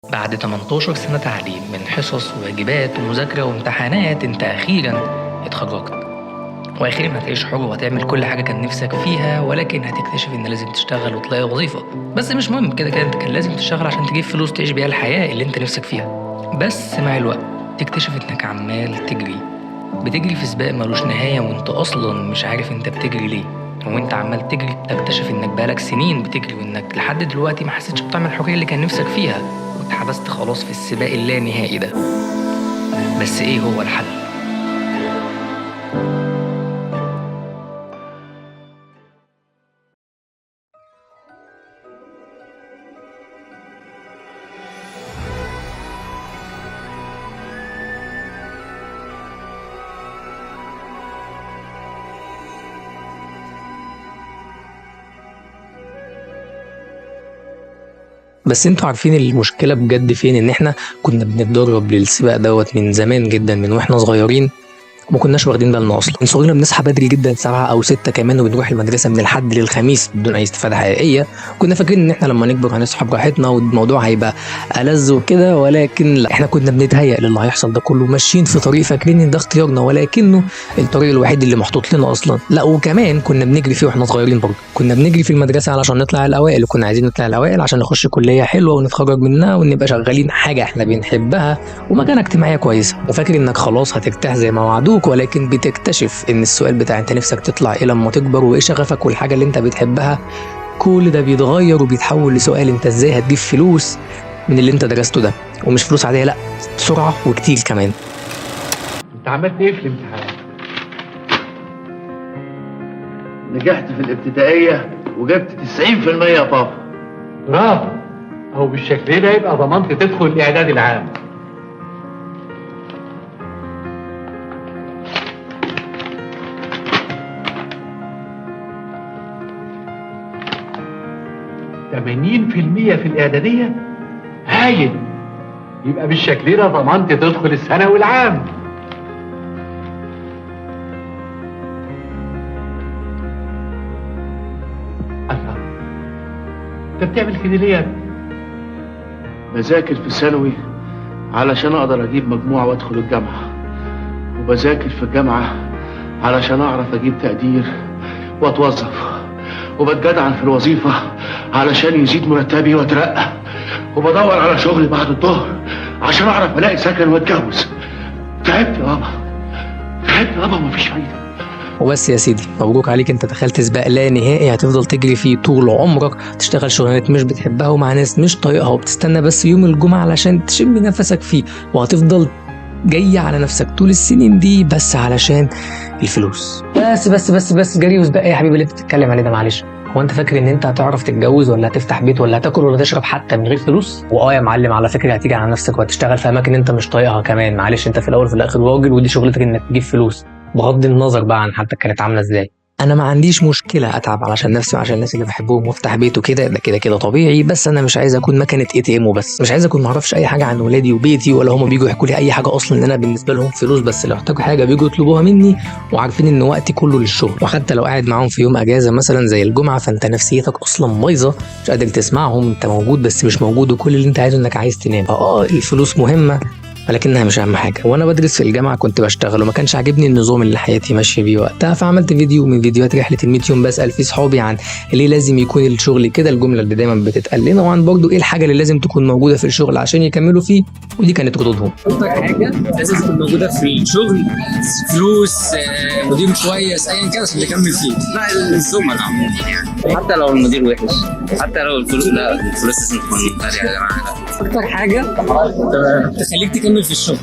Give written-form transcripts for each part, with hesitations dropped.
بعد 18 سنة تعليم من حصص وواجبات ومذاكرة وامتحانات انت أخيرا اتخرجت، وأخيرا هتعيش حر وهتعمل كل حاجة كان نفسك فيها، ولكن هتكتشف إن لازم تشتغل وتلاقي وظيفة. بس مش مهم، كده كده انت كان لازم تشتغل عشان تجيب فلوس تعيش بيها الحياة اللي انت نفسك فيها. بس مع الوقت تكتشف إنك عمال بتجري في سباق ملوش نهاية، وانت أصلا مش عارف انت بتجري ليه. وانت عمال تجري تكتشف انك بقالك سنين بتجري، وانك لحد دلوقتي ما حسيتش بطعم الحرية اللي كان نفسك فيها، واتحبست خلاص في السباق اللانهائي ده. بس ايه هو الحل؟ بس انتوا عارفين المشكلة بجد فين؟ ان احنا كنا بنتدرب للسباق دوت من زمان جدا، من واحنا صغيرين ما كناش واخدين بالنا اصلا. من صغرنا بنصحى بدري جدا 7 أو 6 كمان، وبنروح المدرسه من الحد للخميس بدون اي استفاده حقيقيه. كنا فاكرين ان احنا لما نكبر هنصحى براحتنا والموضوع هيبقى ألذ وكده، ولكن لا، احنا كنا بنتهيأ للي هيحصل ده كله، ماشيين في طريق فاكرين ان ده اختيارنا، ولكنه الطريق الوحيد اللي محطوط لنا اصلا. لا، وكمان كنا بنجري فيه واحنا صغيرين برضه. كنا بنجري في المدرسه علشان نطلع الاوائل، وكنا عايزين نطلع الاوائل عشان نخش كليه حلوه ونتخرج منها ونبقى شغالين حاجه احنا بنحبها ومكانه اجتماعيه كويسه، وفاكر انك خلاص هترتاح زي ما وعدوك. ولكن بتكتشف ان السؤال بتاع انت نفسك تطلع ايه لما تكبر، وايه شغفك والحاجه اللي انت بتحبها، كل ده بيتغير وبيتحول لسؤال انت ازاي هتجيب فلوس من اللي انت درسته ده. ومش فلوس عاديه، لا، بسرعه وكتير كمان. انت عملت ايه في الامتحان؟ نجحت في الابتدائية وجبت 90% يا بابا. برافو. اهو بالشكل ده يبقى ضمنت تدخل الاعداد العام. في الإعدادية؟ هايل. يبقى بالشكل ده ضمنت تدخل الثانوي العام. الله، انت بتعمل كده ليه يا ابني؟ بذاكر في ثانوي علشان اقدر اجيب مجموعة وادخل الجامعة، وبذاكر في الجامعة علشان اعرف اجيب تقدير واتوظف، وبتجدعن في الوظيفة علشان يزيد مرتبي واترقى، وبدور على شغل بعد الظهر عشان اعرف الاقي سكن واتجوز. تعبت يابا ومفيش فايدة. وبس يا سيدي، مبروك عليك، انت دخلت سباق لا نهائي هتفضل تجري فيه طول عمرك، تشتغل شغلانات مش بتحبها ومع ناس مش طايقها، وبتستنى بس يوم الجمعة علشان تشم نفسك فيه، وهتفضل جاي على نفسك طول السنين دي بس علشان الفلوس. بس جري وسباق يا حبيبي اللي انت بتتكلم عليه ده. معلش، هو انت فاكر ان انت هتعرف تتجوز ولا هتفتح بيت ولا هتاكل ولا تشرب حتى من غير فلوس؟ يا معلم، على فكره هتيجي على نفسك وهتشتغل في اماكن انت مش طايقها كمان. معلش، انت في الاول وفي الاخر راجل، ودي شغلتك انك تجيب فلوس، بغض النظر بقى عن حالتك كانت عامله ازاي. انا ما عنديش مشكله اتعب علشان نفسي وعشان الناس اللي بحبهم وافتح بيت وكده، ده كده طبيعي. بس انا مش عايز اكون مكنه ATM وبس، مش عايز اكون معرفش اي حاجه عن ولادي وبيتي، ولا هم بيجوا يحكوا لي اي حاجه اصلا، ان انا بالنسبه لهم فلوس بس. لو احتاجوا حاجه بيجوا يطلبوها مني، وعارفين ان وقتي كله للشغل. وحتى لو قاعد معاهم في يوم اجازه مثلا زي الجمعه، فانت نفسيتك اصلا بايظه، مش قادر تسمعهم، انت موجود بس مش موجود، وكل اللي انت عايزه انك عايز تنام. الفلوس مهمه ولكنها مش اهم حاجه. وانا بدرس في الجامعه كنت بشتغل، وما كانش عاجبني النظام اللي حياتي ماشيه بيه وقتها، فعملت فيديو من فيديوهات رحله ال100 يوم بسال فيه صحابي عن ليه لازم يكون الشغل كده، الجمله اللي دايما بتتقال لنا، وعن برضه ايه الحاجه اللي لازم تكون موجوده في الشغل عشان يكملوا فيه، ودي كانت ردودهم. اكتر حاجه لازم تكون موجوده في الشغل فلوس، مدير كويس ايا كان عشان نكمل فيه. لا، الزملاء عموما يعني، حتى لو المدير وحش، حتى لو الفلوس، لا الفلوس لازم تكون غاليه يا جماعه. اكتر حاجه تخليك تكمل في الشغل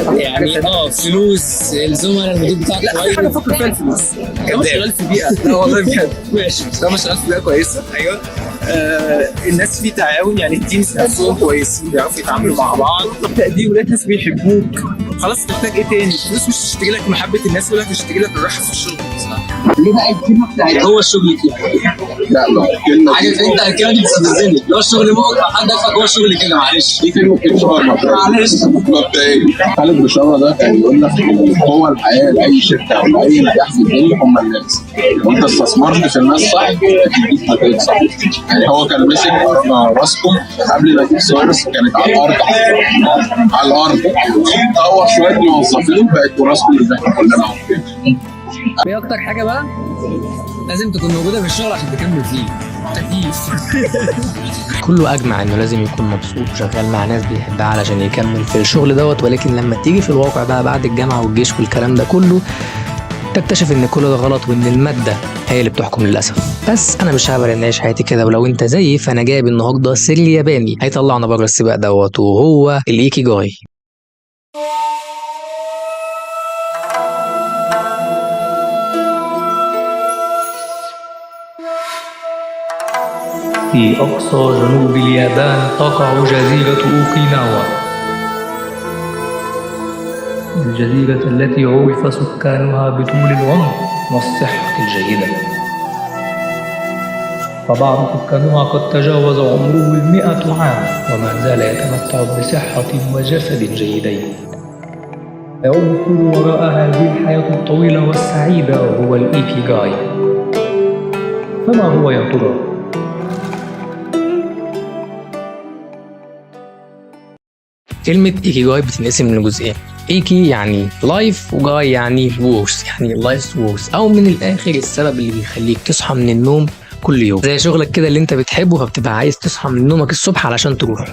يعني فلوس، الزملاء، المدير بتاعك. لا، في حاجه افكر فيها الفلوس. كمان شغال في بيئه، لا والله بجد ماشي، كمان شغال في بيئه كويسه. ايوه، الناس فيه تعاون، يعني التيمز نفسهم كويسين، بيعرفوا يتعاملوا مع بعض، تقدير، ولاد ناس بيحبوك. خلاص، تحتاج ايه تاني؟ الفلوس مش هتشتري لك محبه الناس، ولا هتشتري لك الراحه في الشغل. ايه بقى الكلمه بتاعت هو الشغل كده؟ لا الكلمه عارف انت الكلمه دي بتستفزني، هو الشغل ممكن حد يفهم هو الشغل كده، معلش دي كلمه شغل معلش. مبدئيا خالد بشاره ده كان يقول لك قوه الحياه لاي شركه او لاي نجاح في الدنيا هم الناس، وانت استثمرت في الناس صح هتديك نتائج صح. يعني هو كان مسك راسكم قبل نجيب ساويرس كانت على الارض، على الارض طور شويه موظفين بقت راسكم اللي احنا كلنا. ايه اكتر حاجه بقى لازم تكون موجوده في الشغل عشان تكمل فيه؟ تكييف. كله اجمع انه لازم يكون مبسوط وشغال مع ناس بيحبها علشان يكمل في الشغل دوت، ولكن لما تيجي في الواقع بقى بعد الجامعه والجيش والكلام ده كله تكتشف ان كل ده غلط وان الماده هي اللي بتحكم للاسف. بس انا مش هقبل ان اعيش حياتي كده، ولو انت زيي فانا جايب النهارده سر ياباني هيطلعنا بره السباق دوت، وهو الايكيجاي. في أقصى جنوب اليابان تقع جزيرة أوكيناوا، الجزيرة التي عرف سكانها بطول العمر والصحة الجيدة، فبعض سكانها قد تجاوز عمره 100 عام وما زال يتمتع بصحة وجسد جيدين. يعود وراء هذه الحياة الطويلة والسعيدة وهو الإيكيغاي. فما هو يا ترى؟ كلمة إيكيجاي بتنقسم لجزئين، إيكي يعني لايف وجاي يعني وورس، يعني لايف وورس، أو من الآخر السبب اللي بيخليك تصحى من النوم كل يوم، زي شغلك كده اللي أنت بتحبه فبتبقى عايز تصحى من نومك الصبح علشان تروح.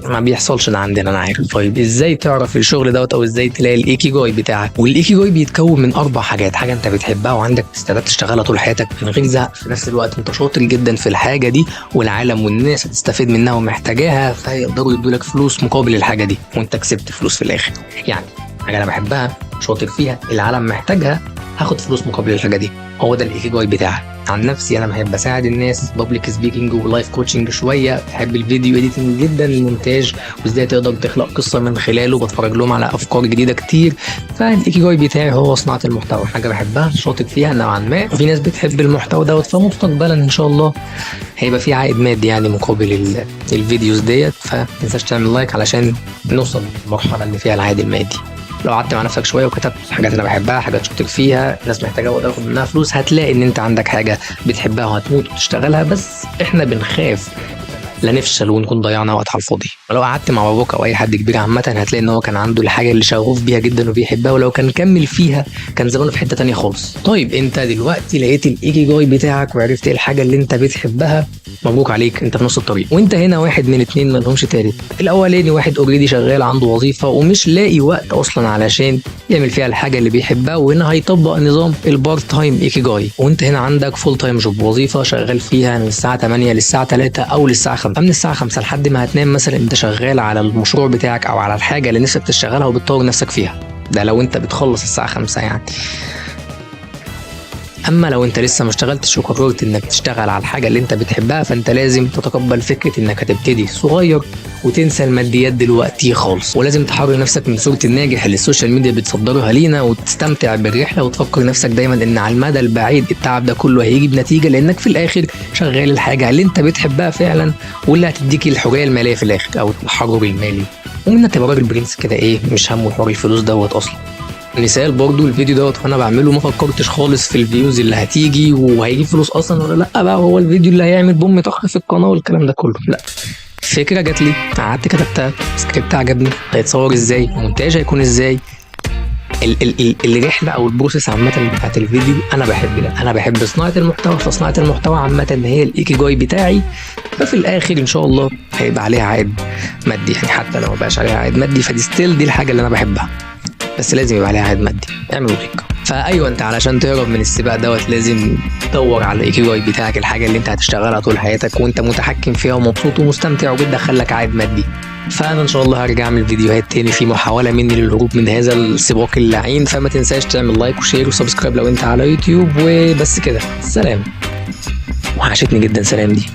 ما بيحصلش ده عندنا انا عارف. طيب ازاي تعرف الشغل دوت او ازاي تلاقي الايكيجاي بتاعك؟ والايكيجاي بيتكون من 4 حاجات، حاجه انت بتحبها وعندك استعداد تشتغلها طول حياتك من غير زهق، في نفس الوقت انت شاطر جدا في الحاجه دي والعالم والناس هتستفيد منها ومحتاجاها فيقدروا يدوا لك فلوس مقابل الحاجه دي وانت كسبت فلوس في الاخر. يعني حاجه انا بحبها شاطر فيها العالم محتاجها هاخد فلوس مقابل الحاجه دي، هو ده الايكيجاي بتاعك. عن نفسي انا بحب اساعد الناس، بابليك سبيكينج ولايف كوتشنج شويه، بحب الفيديو اديتنج جدا، المونتاج وازاي تقدر تخلق قصه من خلاله، بتفرج لهم على افكار جديده كتير. فالايكيجاي بتاعي هو صناعه المحتوى، حاجه بحبها شاطر فيها نوعا ما، وفي ناس بتحب المحتوى دوت، فمستقبلا ان شاء الله هيبقى في عائد مادي يعني مقابل الفيديوز ديت. فتنساش تعمل لايك علشان نوصل للمرحله اللي فيها العائد المادي. لو قعدت مع نفسك شويه وكتبت حاجات انا بحبها، حاجات شاطر فيها، الناس محتاجه واقدر اخد منها فلوس، هتلاقي ان انت عندك حاجه بتحبها وهتموت وتشتغلها. بس احنا بنخاف لا نفشل ونكون ضيعنا وقت على الفاضي. ولو قعدت مع باباك او اي حد كبير عامه هتلاقي ان هو كان عنده الحاجه اللي شغوف بيها جدا وبيحبها، ولو كان كمل فيها كان زمانه في حته تانية خالص. طيب انت دلوقتي لقيت الايكيجاي بتاعك وعرفت ايه الحاجه اللي انت بتحبها، مبروك عليك انت في نص الطريق. وانت هنا واحد من 2 ما لهمش تالت. الاولاني واحد اوريدي شغال عنده وظيفه ومش لاقي وقت اصلا علشان يعمل فيها الحاجه اللي بيحبها، وهنا هيطبق نظام البارت تايم ايكيجاي. وانت هنا عندك فول تايم جوب، وظيفه شغال فيها من الساعه 8 للساعه 3 او للساعه 5، من الساعه 5 لحد ما هتنام مثلا. انت شغال على المشروع بتاعك او على الحاجه اللي نفسك تشتغلها وبتطور نفسك فيها، ده لو انت بتخلص الساعه 5 يعني. اما لو انت لسه ما اشتغلتش وقررت انك تشتغل على الحاجه اللي انت بتحبها، فانت لازم تتقبل فكره انك هتبتدي صغير وتنسى الماديات دلوقتي خالص، ولازم تحرر نفسك من صوره الناجح اللي السوشيال ميديا بتصدرها لينا، وتستمتع بالرحله وتفكر نفسك دايما ان على المدى البعيد التعب ده كله هيجي بنتيجه، لانك في الاخر شغال الحاجه اللي انت بتحبها فعلا واللي هتديك الحريه الماليه في الاخر او التحرر المالي، ومنك تبقى راجل برنس كده ايه مش همه حوار الفلوس دوت اصلا. مثال برضو الفيديو دوت وانا بعمله ما فكرتش خالص في الفيوز اللي هتيجي وهيجيب فلوس اصلا ولا لا، بقى هو الفيديو اللي هيعمل بوم طخ في القناه والكلام ده كله، لا. فكره جات لي قعدت كتبتها، سكريبت عجبني، هيتصور ازاي، المونتاج هيكون ازاي، الرحله او البروسيس عامه بتاعت الفيديو انا بحب ده، انا بحب صناعه المحتوى، فصناعه المحتوى عامه هي الايكيجاي بتاعي، ففي الاخر ان شاء الله هيبقى عليها عائد مادي يعني، حتى لو ما بقاش عليها عائد مادي فدي ستيل دي الحاجه اللي انا بحبها، بس لازم يبقى عليها عائد مادي. اعملوا لايك. فايوه انت علشان تهرب من السباق دوت لازم تدور على الايكيجاي بتاعك، الحاجه اللي انت هتشتغلها طول حياتك وانت متحكم فيها ومبسوط ومستمتع وبتدخل لك عائد مادي. فانا ان شاء الله هرجع اعمل فيديوهات تاني في محاوله مني للهروب من هذا السباق اللعين، فما تنساش تعمل لايك وشير وسبسكرايب لو انت على يوتيوب، وبس كده. سلام. وحشتني جدا سلام دي.